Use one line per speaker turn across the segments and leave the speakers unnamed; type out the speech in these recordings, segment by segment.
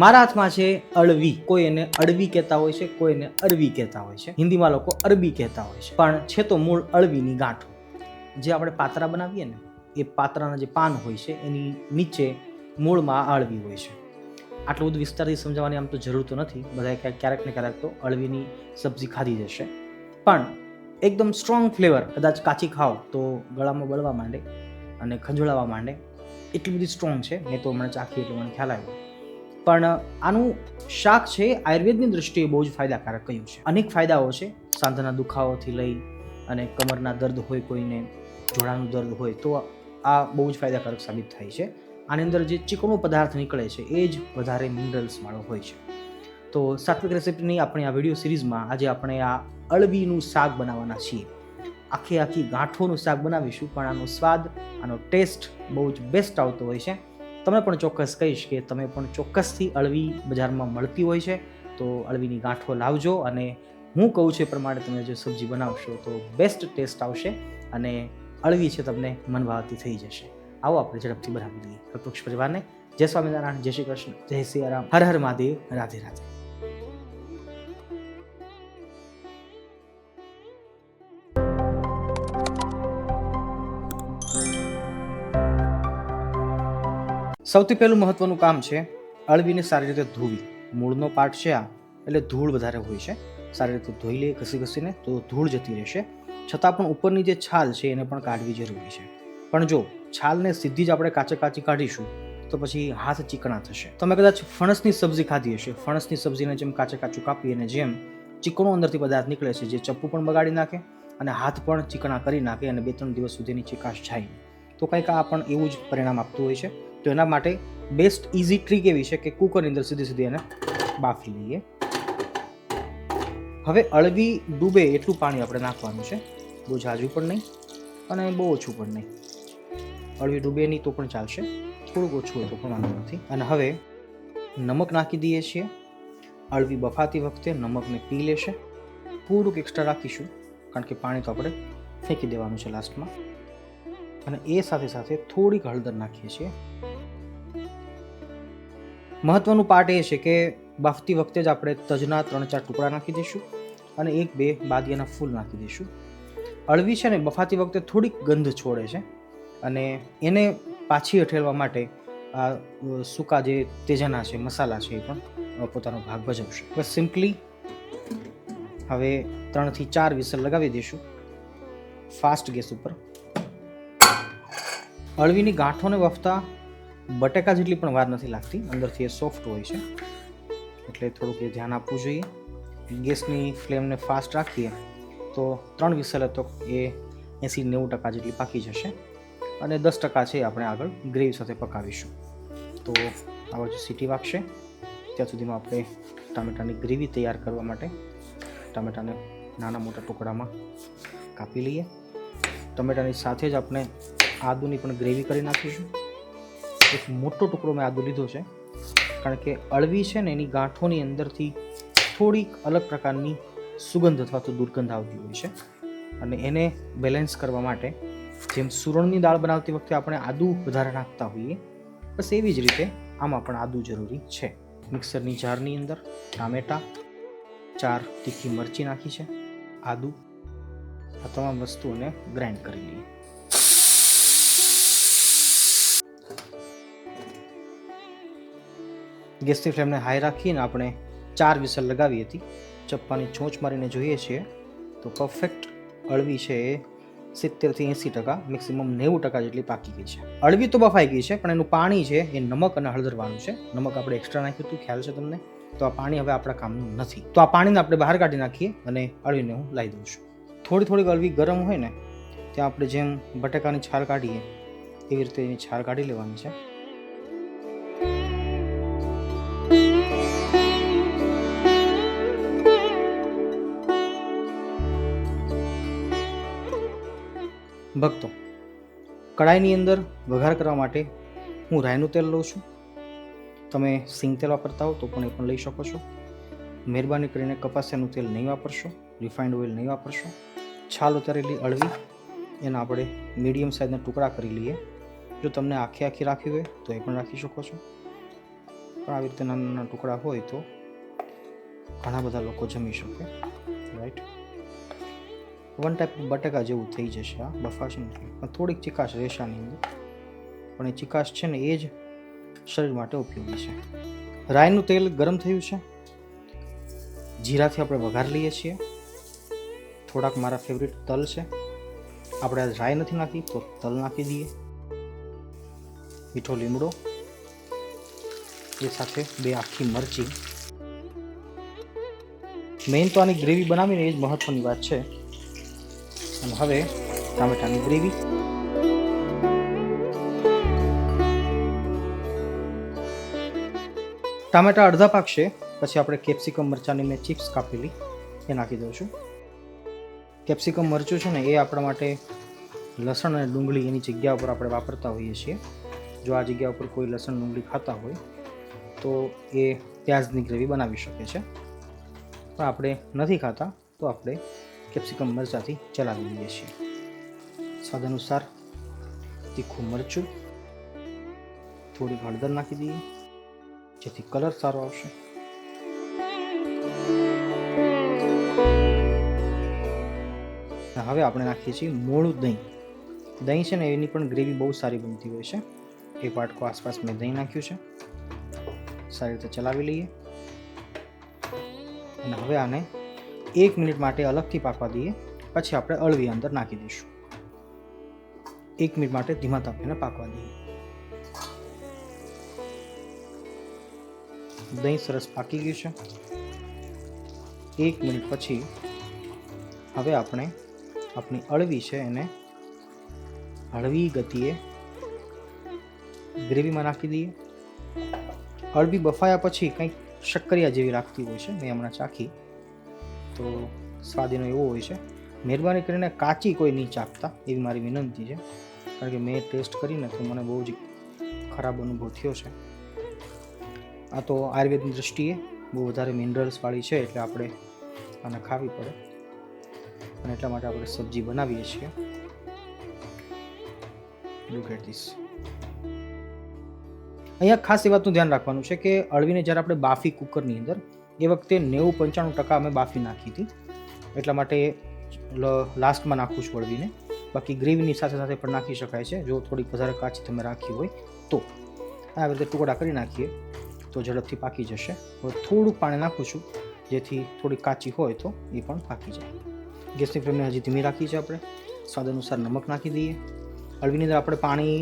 મારા હાથમાં છે અળવી. કોઈ એને અળવી કહેતા હોય છે, કોઈ એને અરવી કહેતા હોય છે. હિન્દીમાં લોકો અરબી કહેતા હોય છે, પણ છે તો મૂળ અળવીની ગાંઠો. જે આપણે પાતરા બનાવીએ ને, એ પાતરાના જે પાન હોય છે એની નીચે મૂળમાં અળવી હોય છે. આટલું બધું વિસ્તારથી સમજાવવાની આમ તો જરૂર તો નથી, બધા ક્યારેક ને ક્યારેક તો અળવીની સબ્જી ખાધી જશે, પણ એકદમ સ્ટ્રોંગ ફ્લેવર. કદાચ કાચી ખાઓ તો ગળામાં બળવા માંડે અને ખંજોળાવા માંડે, એટલી બધી સ્ટ્રોંગ છે. મેં તો હમણાં ચાખી એટલે મને ખ્યાલ આવ્યો. પણ આનું શાક છે આયુર્વેદની દૃષ્ટિએ બહુ જ ફાયદાકારક કહ્યું છે. અનેક ફાયદાઓ છે. સાંધાના દુખાવાથી લઈ અને કમરના દર્દ હોય, કોઈને જોડાનું દર્દ હોય, તો આ બહુ જ ફાયદાકારક સાબિત થાય છે. આની અંદર જે ચીકણો પદાર્થ નીકળે છે એ જ વધારે મિનરલ્સવાળો હોય છે. તો સાત્વિક રેસિપીની આપણી આ વિડીયો સિરીઝમાં આજે આપણે આ અળવીનું શાક બનાવવાના છીએ. આખી ગાંઠોનું શાક બનાવીશું, પણ આનો સ્વાદ, આનો ટેસ્ટ બહુ જ બેસ્ટ આવતો હોય છે. તમે પણ ચોક્કસ કહીશ કે તમે પણ ચોક્કસથી અળવી બજારમાં મળતી હોય છે તો અળવીની ગાંઠો લાવજો, અને હું કહું છું એ પ્રમાણે તમે જો સબ્જી બનાવશો તો બેસ્ટ ટેસ્ટ આવશે અને અળવી છે તમને મનભાવતી થઈ જશે. આવો આપણે ઝડપથી બનાવી લઈએ. કલ્પવૃક્ષ પરિવારને જય સ્વામિનારાયણ, જય શ્રી કૃષ્ણ, જય શ્રી રામ, હર હર મહાદેવ, રાધે રાધે. સૌથી પહેલું મહત્વનું કામ છે અળવીને સારી રીતે ધોવી. મૂળનો પાર્ટ છે આ, એટલે ધૂળ વધારે હોય છે. સારી રીતે ધોઈ લઈએ ઘસીને તો ધૂળ જતી રહેશે. છતાં પણ ઉપરની જે છાલ છે એને પણ કાઢવી જરૂરી છે. પણ જો છાલને સીધી જ આપણે કાચી કાઢીશું તો પછી હાથ ચીકણા થશે. તમે કદાચ ફણસની સબ્જી ખાધી હશે. ફણસની સબ્જીને જેમ કાચું કાપી અને જેમ ચીકણો અંદરથી પદાર્થ નીકળે છે, જે ચપ્પુ પણ બગાડી નાખે અને હાથ પણ ચીકણા કરી નાખે અને 2-3 દિવસ સુધીની ચીકાશ જાય. તો કંઈક આ પણ એવું જ પરિણામ આપતું હોય છે. તો એના માટે બેસ્ટ ઇઝી ટ્રીક એવી છે કે કુકરની અંદર સીધી એને બાફી લઈએ. હવે અળવી ડૂબે એટલું પાણી આપણે નાખવાનું છે. બહુ ઝાઝું પણ નહીં અને બહુ ઓછું પણ નહીં. અળવી ડૂબે નહીં તો પણ ચાલશે, થોડુંક ઓછું હોય તો પણ વાંધો નથી. અને હવે નમક નાખી દઈએ છીએ. અળવી બફાતી વખતે નમકને પી લેશે. થોડુંક એક્સ્ટ્રા રાખીશું કારણ કે પાણી તો આપણે ફેંકી દેવાનું છે લાસ્ટમાં. અને એ સાથે થોડીક હળદર નાખીએ છીએ. મહત્વનું પાર્ટ એ છે કે બાફતી વખતે જ આપણે તજના 3-4 ટુકડા નાખી દઈશું અને 1-2 બાદિયાના ફૂલ નાખી દઈશું. અળવી છે ને બફાતી વખતે થોડીક ગંધ છોડે છે અને એને પાછી હઠેલવા માટે આ સૂકા જે તેજાના છે, મસાલા છે, એ પણ પોતાનો ભાગ ભજવશે. બસ સિમ્પલી હવે 3 થી 4 વિસલ લગાવી દઈશું ફાસ્ટ ગેસ ઉપર. અળવીની ગાંઠોને વફતા બટેકા જેટલી પણ વાર નથી લાગતી. અંદરથી એ સોફ્ટ હોય છે એટલે થોડુંક એ ધ્યાન આપવું જોઈએ. ગેસની ફ્લેમને ફાસ્ટ રાખીએ તો 3 વિસલે તો એ 80-90% જેટલી પાકી જશે અને 10% છે આપણે આગળ ગ્રેવી સાથે પકાવીશું. તો આ બાજુ સીટી વાગશે ત્યાં સુધીમાં આપણે ટામેટાની ગ્રેવી તૈયાર કરવા માટે ટામેટાને નાના મોટા ટુકડામાં કાપી લઈએ. ટમેટાની સાથે જ આપણે આદુની પણ ગ્રેવી કરી નાખીશું. એક મોટો ટુકડો મેં આદુ લીધો છે કારણ કે અળવી છે ને એની ગાંઠોની અંદરથી થોડીક અલગ પ્રકારની સુગંધ અથવા તો દુર્ગંધ આવતી હોય છે અને એને બેલેન્સ કરવા માટે જેમ સુરણની દાળ બનાવતી વખતે આપણે આદુ વધારે નાખતા હોઈએ, બસ એવી જ રીતે આમાં પણ આદુ જરૂરી છે. મિક્સરની જારની અંદર ટામેટા, 4 તીખી મરચી નાખી છે, આદુ, આ તમામ વસ્તુઓને ગ્રાઇન્ડ કરી લઈએ. ગેસની ફ્લેમને હાઈ રાખીને આપણે 4 વિસલ લગાવી હતી. ચપ્પાની ચોંચ મારીને જોઈએ છીએ તો પરફેક્ટ અળવી છે એ 70-80%, મેક્સિમમ 90% જેટલી પાકી ગઈ છે. અળવી તો બફાઈ ગઈ છે, પણ એનું પાણી છે એ નમક અને હળદરવાળું છે. નમક આપણે એક્સ્ટ્રા નાખ્યું હતું, ખ્યાલ છે તમને? તો આ પાણી હવે આપણા કામનું નથી. તો આ પાણીને આપણે બહાર કાઢી નાખીએ અને અળવીને હું લાવી દઉં છું. થોડી અળવી ગરમ હોય ને ત્યાં આપણે જેમ બટાકાની છાલ કાઢીએ એવી રીતે એની છાલ કાઢી લેવાની છે. ભક્તો, કડાઈની અંદર વઘાર કરવા માટે હું રાઈનું તેલ લઉં છું. તમે સિંગ તેલ વાપરતા હો તો પણ એ પણ લઈ શકો છો. મહેરબાની કરીને કપાસિયાનું તેલ નહીં વાપરશો, રિફાઇન્ડ ઓઇલ નહીં વાપરશો. છાલ ઉતારેલી અળવી એના આપણે મીડિયમ સાઇઝના ટુકડા કરી લઈએ. જો તમને આખી રાખવી હોય તો એ પણ રાખી શકો છો. પણ આવી રીતે નાના નાના ટુકડા હોય તો ઘણા બધા લોકો જમી શકે. રાઈટ, વન ટાઈપ બટેકા જેવું થઈ જશે. આ બફાશે નથી, પણ થોડીક ચીકાશ રહેશે આની અંદર. પણ એ ચીકાશ છે ને એ જ શરીર માટે ઉપયોગી છે. રાઈનું તેલ ગરમ થયું છે. જીરાથી આપણે વઘાર લઈએ છીએ. થોડાક મારા ફેવરિટ તલ છે. આપણે આજ રાઈ નથી નાખી તો તલ નાખી દઈએ. મીઠો લીમડો, એ સાથે 2 આખી મરચી. મેઇન તો આની ગ્રેવી બનાવીને એ જ મહત્વની વાત છે. અને હવે ટામેટાની ગ્રેવી. ટામેટા અડધા પાકશે પછી આપણે કેપ્સિકમ મરચાંની મેં ચિપ્સ કાપેલી એ નાખી દઉં છું. કેપ્સિકમ મરચું છે ને એ આપણા માટે લસણ અને ડુંગળી એની જગ્યા ઉપર આપણે વાપરતા હોઈએ છીએ. જો આ જગ્યા ઉપર કોઈ લસણ ડુંગળી ખાતા હોય તો એ પ્યાજની ગ્રેવી બનાવી શકે છે. પણ આપણે નથી ખાતા તો આપણે કેપ્સિકમ મરચાંથી ચલાવી લઈએ છીએ. સ્વાદ અનુસાર તીખું મરચું, થોડી હળદર નાખી દઈએ જેથી કલર સારો આવશે. હવે આપણે નાખીએ છીએ મોળું દહીં. દહીં છે ને એની પણ ગ્રેવી બહુ સારી બનતી હોય છે. 1 વાટકો આસપાસ મેં દહીં નાખ્યું છે. સારી રીતે ચલાવી લઈએ અને હવે આને 1 મિનિટ માટે અલગથી પાકવા દઈએ. પછી આપણે અળવી અંદર નાખી દઈશું. 1 મિનિટ માટે ધીમા તાપે પાકવા દઈએ. દહીં સરસ પાકી ગયું છે. 1 મિનિટ પછી હવે આપણે આપણી અળવી છે એને હળવી ગતિએ ગ્રેવીમાં નાખી દઈએ. અળવી બફાયા પછી કંઈક શક્કરિયા જેવી લાગતી હોય છે. મેં હમણાં ચાખી તો સ્વાદ એનો એવો હોય છે. મહેરબાની કરીને કાચી કોઈ નહીં ચાખતા એવી મારી વિનંતી છે. કારણ કે મેં ટેસ્ટ કરીને તો મને બહુ જ ખરાબ અનુભવ થયો છે. આ તો આયુર્વેદની દૃષ્ટિએ બહુ વધારે મિનરલ્સવાળી છે એટલે આપણે આને ખાવી પડે અને એટલા માટે આપણે સબ્જી બનાવીએ છીએ. Look at this. અહીંયા ખાસ એ વાતનું ધ્યાન રાખવાનું છે કે અળવીને જ્યારે આપણે બાફી કુકરની અંદર એ વખતે 90-95% અમે બાફી નાખી હતી. એટલા માટે લાસ્ટમાં નાખું છું અળવીને. બાકી ગ્રેવીની સાથે સાથે પણ નાખી શકાય છે જો થોડીક વધારે કાચી તમે રાખી હોય તો. આવી રીતે ટુકડા કરી નાખીએ તો ઝડપથી પાકી જશે. હવે થોડુંક પાણી નાખું છું જેથી થોડી કાચી હોય તો એ પણ પાકી જાય. ગેસની ફ્લેમને હજી ધીમી રાખી છે આપણે. સ્વાદ અનુસાર નમક નાખી દઈએ. અળવીની અંદર આપણે પાણી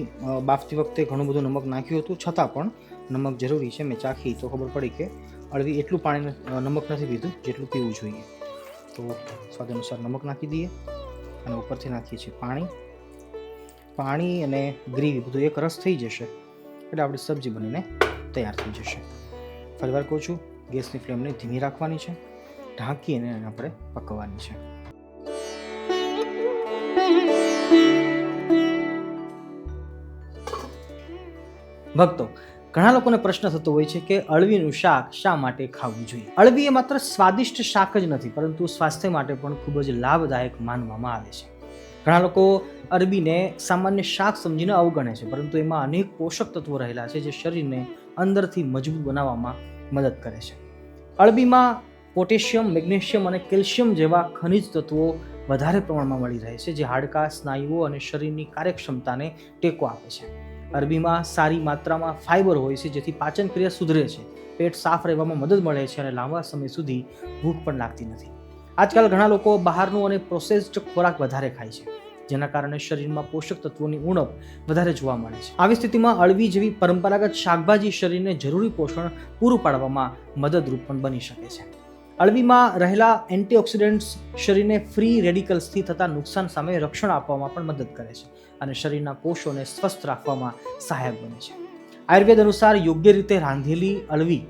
બાફતી વખતે ઘણું બધું નમક નાખ્યું હતું છતાં પણ નમક જરૂરી છે. મેં ચાખી તો ખબર પડી કે અળવી એટલું પાણી નમક નથી પીધું જેટલું પીવું જોઈએ. તો સ્વાદ અનુસાર નમક નાખી દઈએ અને ઉપરથી નાખીએ છીએ પાણી અને ગ્રેવી બધું એક રસ થઈ જશે એટલે આપણી સબ્જી બનીને તૈયાર થઈ જશે. ફરીવાર કહું છું, ગેસની ફ્લેમને ધીમી રાખવાની છે, ઢાંકીને આપણે પકવવાની છે. ભક્તો, ઘણા લોકોને પ્રશ્ન થતો હોય છે કે અળવીનું શાક શા માટે ખાવું જોઈએ. અળવી એ માત્ર સ્વાદિષ્ટ શાક જ નથી પરંતુ સ્વાસ્થ્ય માટે પણ ખૂબ જ લાભદાયક માનવામાં આવે છે. ઘણા લોકો અરબીને સામાન્ય શાક સમજીને અવગણે છે પરંતુ એમાં અનેક પોષક તત્વો રહેલા છે જે શરીરને અંદરથી મજબૂત બનાવવામાં મદદ કરે છે. અળબીમાં પોટેશિયમ, મેગ્નેશિયમ અને કેલ્શિયમ જેવા ખનિજ તત્વો વધારે પ્રમાણમાં મળી રહે છે જે હાડકાં, સ્નાયુઓ અને શરીરની કાર્યક્ષમતાને ટેકો આપે છે. અરબીમાં સારી માત્રામાં ફાઇબર હોય છે જેથી પાચન ક્રિયા સુધરે છે, પેટ સાફ રહેવામાં મદદ મળે છે અને લાંબા સમય સુધી ભૂખ પણ લાગતી નથી. આજકાલ ઘણા લોકો બહારનું અને પ્રોસેસ્ડ ખોરાક વધારે ખાય છે જેના કારણે શરીરમાં પોષક તત્વોની ઉણપ વધારે જોવા મળે છે. આવી સ્થિતિમાં અળવી જેવી પરંપરાગત શાકભાજી શરીરને જરૂરી પોષણ પૂરું પાડવામાં મદદરૂપ પણ બની શકે છે. અળવીમાં રહેલા એન્ટીઓક્સિડન્ટ્સ શરીરને ફ્રી રેડિકલ્સથી થતા નુકસાન સામે રક્ષણ આપવામાં પણ મદદ કરે છે અને શરીરના કોષોને સ્વસ્થ રાખવામાં સહાયક બને છે. આયુર્વેદ અનુસાર યોગ્ય રીતે રાંધેલી અળવી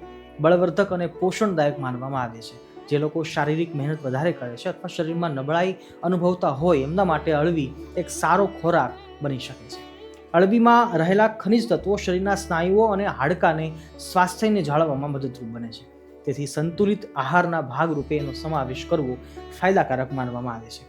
બળવર્ધક અને પોષણદાયક માનવામાં આવે છે. જે લોકો શારીરિક મહેનત વધારે કરે છે અથવા શરીરમાં નબળાઈ અનુભવતા હોય એમના માટે અળવી એક સારો ખોરાક બની શકે છે. અળવીમાં રહેલા ખનિજ તત્વો શરીરના સ્નાયુઓ અને હાડકાને સ્વાસ્થ્યને જાળવવામાં મદદરૂપ બને છે. તેથી સંતુલિત આહારના ભાગરૂપે એનો સમાવેશ કરવો ફાયદાકારક માનવામાં આવે છે.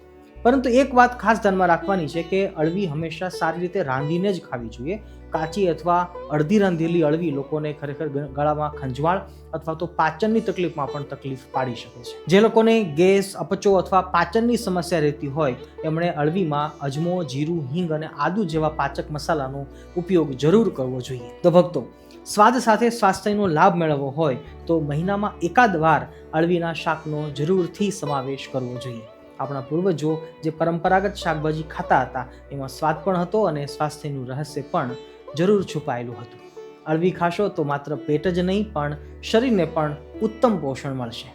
પરંતુ એક વાત ખાસ ધ્યાનમાં રાખવાની છે કે અળવી હંમેશા સારી રીતે રાંધીને જ ખાવી જોઈએ, કાચી અથવા અડધી રાંધેલી અળવી લોકોને ખરેખર ગળામાં ખંજવાળ અથવા તો પાચનની તકલીફમાં પણ તકલીફ પાડી શકે છે. જે લોકોને ગેસ, અપચો અથવા પાચનની સમસ્યા રહેતી હોય એમણે અળવીમાં અજમો, જીરું, હિંગ અને આદુ જેવા પાચક મસાલાનો ઉપયોગ જરૂર કરવો જોઈએ. તો ભક્તો, સ્વાદ સાથે સ્વાસ્થ્યનો લાભ મેળવવો હોય તો મહિનામાં એકાદ વાર અળવીના શાકનો જરૂરથી સમાવેશ કરવો જોઈએ. આપણા પૂર્વજો જે પરંપરાગત શાકભાજી ખાતા હતા એમાં સ્વાદ પણ હતો અને સ્વાસ્થ્યનું રહસ્ય પણ જરૂર છુપાયેલું હતું. અળવી ખાશો તો માત્ર પેટ જ નહીં પણ શરીરને પણ ઉત્તમ પોષણ મળશે.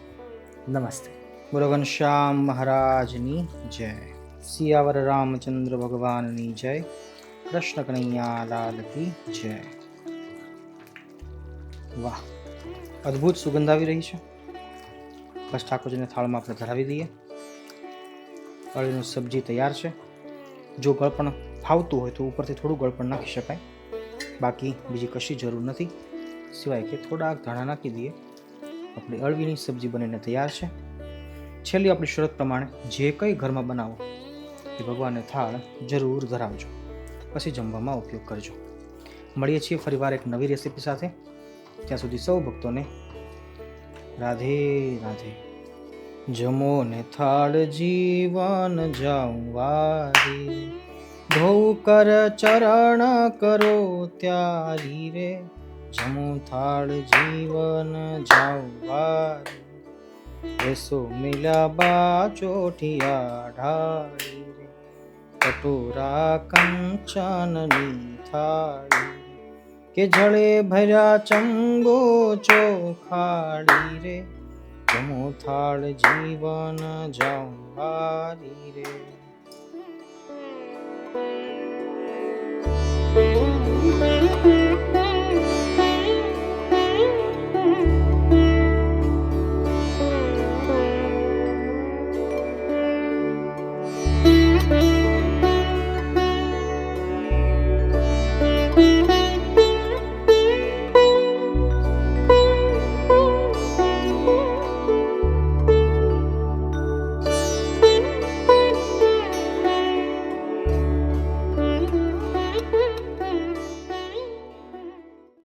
નમસ્તે. બોલો ઘનશ્યામ મહારાજની જય. સિયાવર રામચંદ્ર ભગવાનની જય. કૃષ્ણ કનૈયા લાલ કી જય. વાહ, અદ્ભુત સુગંધ આવી રહી છે. બસ ઠાકોરજીને થાળમાં આપણે ધરાવી દઈએ. અળવીનું સબ્જી તૈયાર છે. જો ગળપણ ફાવતું હોય તો ઉપરથી થોડું ગળપણ નાખી શકાય, બાકી બીજી કશી જરૂર નથી, સિવાય કે થોડાક ધાણા નાખી દઈએ. આપણી અળવીની સબ્જી બનીને તૈયાર છે. છેલ્લી આપણી શરત પ્રમાણે જે કંઈ ઘરમાં બનાવો એ ભગવાનને થાળ જરૂર ધરાવજો, પછી જમવામાં ઉપયોગ કરજો. મળીએ છીએ ફરીવાર એક નવી રેસીપી સાથે. ત્યાં સુધી સૌ ભક્તોને રાધે રાધે. જમો ને થાળ જીવન જાઉં વારી, ધોઉ કર ચરણ કરો ત્યારી રે. જમો થાળ જીવન જાઉં વારી, એસો મિલા બા ચોઠિયા ઢાળી રે. કટોરા કંચનની થાળી કે જળે ભર્યા ચંગો ચોખાડી રે. જમો થાળ જીવન જાઉં વારી રે.